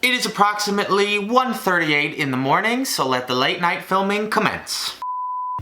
It is approximately 1:38 in the morning, so let the late night filming commence.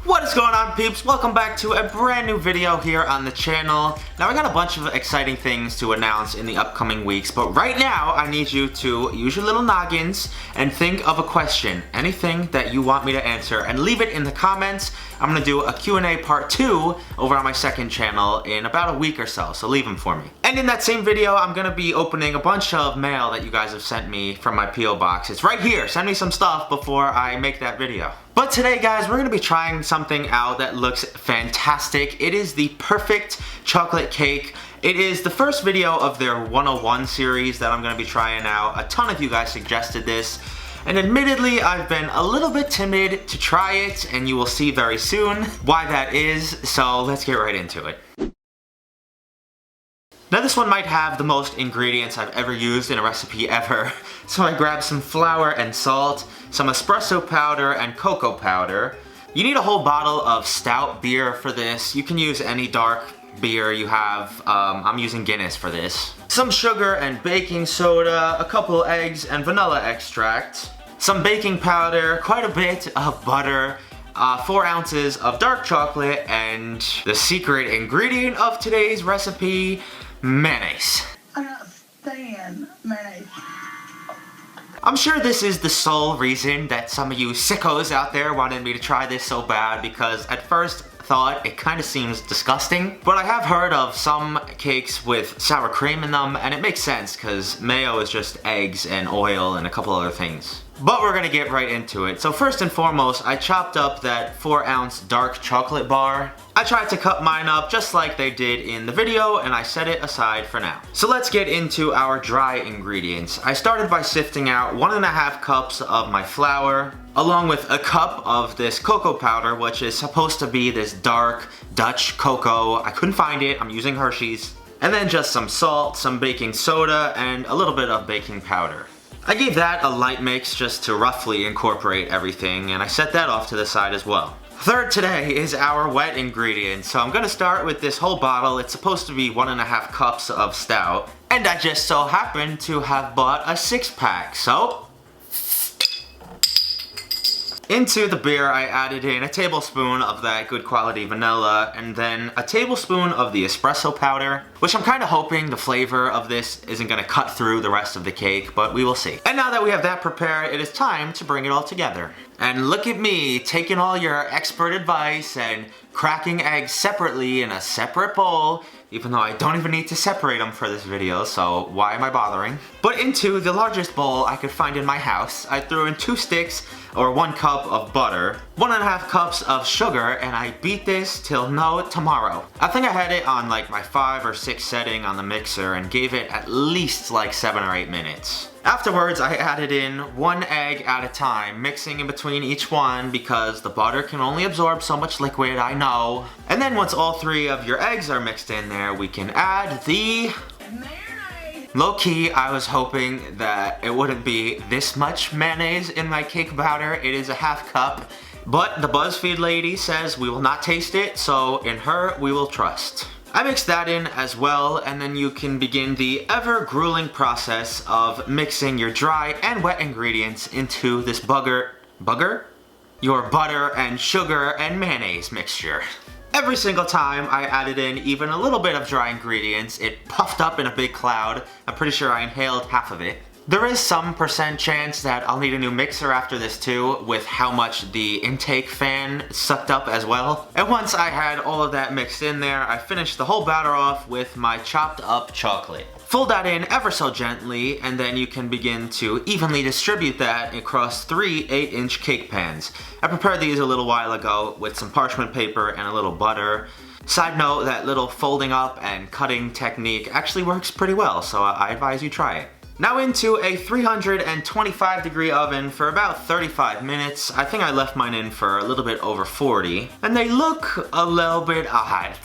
What is going on, peeps? Welcome back to a brand new video here on the channel. Now I got a bunch of exciting things to announce in the upcoming weeks, but right now I need you to use your little noggins and think of a question, anything that you want me to answer, and leave it in the comments. I'm gonna do a Q&A part 2 over on my second channel in about a week or so leave them for me. And in that same video, I'm gonna be opening a bunch of mail that you guys have sent me from my P.O. box. It's right here. Send me some stuff before I make that video. But today, guys, we're gonna be trying something out that looks fantastic. It is the perfect chocolate cake. It is the first video of their 101 series that I'm gonna be trying out. A ton of you guys suggested this. And admittedly, I've been a little bit timid to try it, and you will see very soon why that is, so let's get right into it. Now this one might have the most ingredients I've ever used in a recipe ever. So I grabbed some flour and salt, some espresso powder and cocoa powder. You need a whole bottle of stout beer for this. You can use any dark beer you have. I'm using Guinness for this. Some sugar and baking soda, a couple eggs and vanilla extract, some baking powder, quite a bit of butter, 4 ounces of dark chocolate, and the secret ingredient of today's recipe, mayonnaise. I can't stand mayonnaise. I'm sure this is the sole reason that some of you sickos out there wanted me to try this so bad, because at first thought it kind of seems disgusting, but I have heard of some cakes with sour cream in them, and it makes sense because mayo is just eggs and oil and a couple other things. But we're gonna get right into it. So first and foremost, I chopped up that 4-ounce dark chocolate bar. I tried to cut mine up just like they did in the video, and I set it aside for now. So let's get into our dry ingredients. I started by sifting out 1.5 cups of my flour, along with a cup of this cocoa powder, which is supposed to be this dark Dutch cocoa. I couldn't find it, I'm using Hershey's. And then just some salt, some baking soda, and a little bit of baking powder. I gave that a light mix just to roughly incorporate everything, and I set that off to the side as well. Third today is our wet ingredients, so I'm gonna start with this whole bottle. It's supposed to be 1.5 cups of stout, and I just so happen to have bought a 6-pack, so into the beer I added in a tablespoon of that good quality vanilla, and then a tablespoon of the espresso powder, which I'm kind of hoping the flavor of this isn't going to cut through the rest of the cake, but we will see. And now that we have that prepared, it is time to bring it all together. And look at me taking all your expert advice and cracking eggs separately in a separate bowl, even though I don't even need to separate them for this video, so why am I bothering? But into the largest bowl I could find in my house, I threw in 2 sticks or 1 cup of butter, 1.5 cups of sugar, and I beat this till no tomorrow. I think I had it on like my 5 or 6 setting on the mixer and gave it at least like 7 or 8 minutes. Afterwards, I added in 1 egg at a time, mixing in between each one because the butter can only absorb so much liquid, I know. And then once all 3 of your eggs are mixed in there, we can add the Mayonnaise. low-key, I was hoping that it wouldn't be this much mayonnaise in my cake batter. It is a 1/2 cup, but the Buzzfeed lady says we will not taste it, so in her we will trust. I mixed that in as well, and then you can begin the ever-grueling process of mixing your dry and wet ingredients into this your butter and sugar and mayonnaise mixture. Every single time I added in even a little bit of dry ingredients, it puffed up in a big cloud. I'm pretty sure I inhaled half of it. There is some % chance that I'll need a new mixer after this too, with how much the intake fan sucked up as well. And once I had all of that mixed in there, I finished the whole batter off with my chopped up chocolate. Fold that in ever so gently, and then you can begin to evenly distribute that across 3 8-inch cake pans. I prepared these a little while ago with some parchment paper and a little butter. Side note, that little folding up and cutting technique actually works pretty well, so I advise you try it. Now into a 325 degree oven for about 35 minutes. I think I left mine in for a little bit over 40. And they look a little bit odd.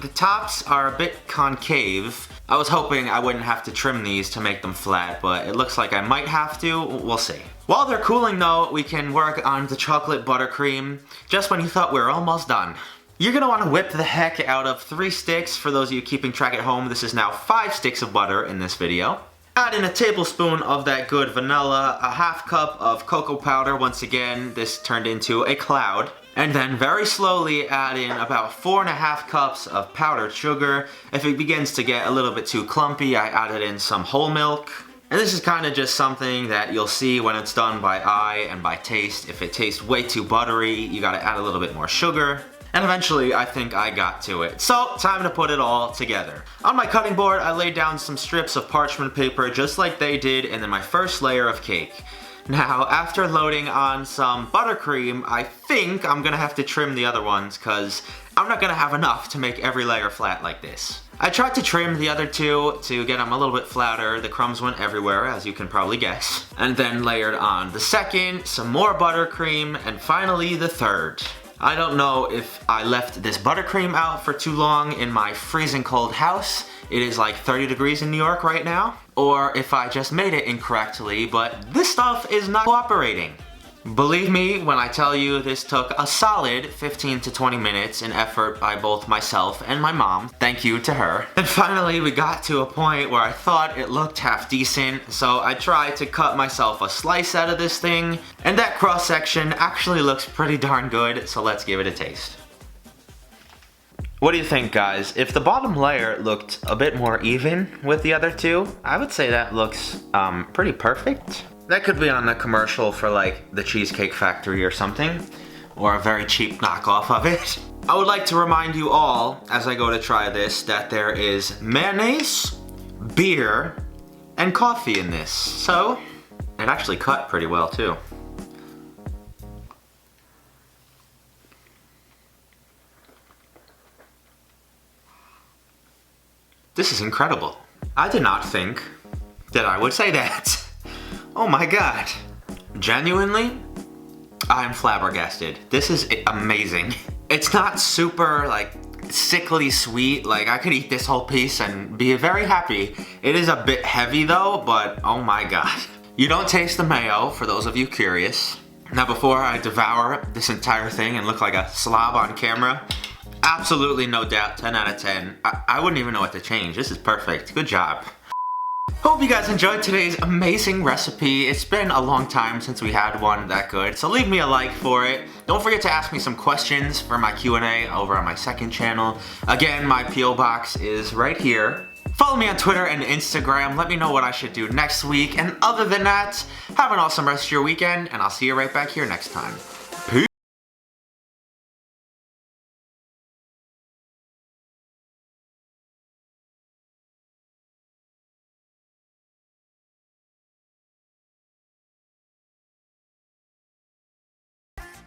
The tops are a bit concave. I was hoping I wouldn't have to trim these to make them flat, but it looks like I might have to. We'll see. While they're cooling though, we can work on the chocolate buttercream, just when you thought we were almost done. You're gonna wanna whip the heck out of 3 sticks. For those of you keeping track at home, this is now 5 sticks of butter in this video. Add in a tablespoon of that good vanilla, a half cup of cocoa powder. Once again, this turned into a cloud. And then very slowly add in about 4.5 cups of powdered sugar. If it begins to get a little bit too clumpy, I added in some whole milk. And this is kind of just something that you'll see when it's done by eye and by taste. If it tastes way too buttery, you gotta add a little bit more sugar. And eventually, I think I got to it. So, time to put it all together. On my cutting board, I laid down some strips of parchment paper just like they did in my first layer of cake. Now, after loading on some buttercream, I think I'm gonna have to trim the other ones because I'm not gonna have enough to make every layer flat like this. I tried to trim the other two to get them a little bit flatter. The crumbs went everywhere, as you can probably guess. And then layered on the second, some more buttercream, and finally the third. I don't know if I left this buttercream out for too long in my freezing cold house. It is like 30 degrees in New York right now. Or if I just made it incorrectly, but this stuff is not cooperating. Believe me when I tell you this took a solid 15 to 20 minutes in effort by both myself and my mom. Thank you to her. And finally we got to a point where I thought it looked half decent, so I tried to cut myself a slice out of this thing, and that cross section actually looks pretty darn good, so let's give it a taste. What do you think, guys? If the bottom layer looked a bit more even with the other two, I would say that looks pretty perfect. That could be on the commercial for like the Cheesecake Factory or something, or a very cheap knockoff of it. I would like to remind you all, as I go to try this, that there is mayonnaise, beer, and coffee in this. So, it actually cut pretty well too. This is incredible. I did not think that I would say that. Oh my god. Genuinely, I'm flabbergasted. This is amazing. It's not super like sickly sweet. Like I could eat this whole piece and be very happy. It is a bit heavy though, but oh my god. You don't taste the mayo, for those of you curious. Now before I devour this entire thing and look like a slob on camera, absolutely no doubt, 10 out of 10. I wouldn't even know what to change. This is perfect. Good job. Hope you guys enjoyed today's amazing recipe. It's been a long time since we had one that good, so leave me a like for it. Don't forget to ask me some questions for my Q&A over on my second channel. Again, my P.O. box is right here. Follow me on Twitter and Instagram. Let me know what I should do next week. And other than that, have an awesome rest of your weekend, and I'll see you right back here next time.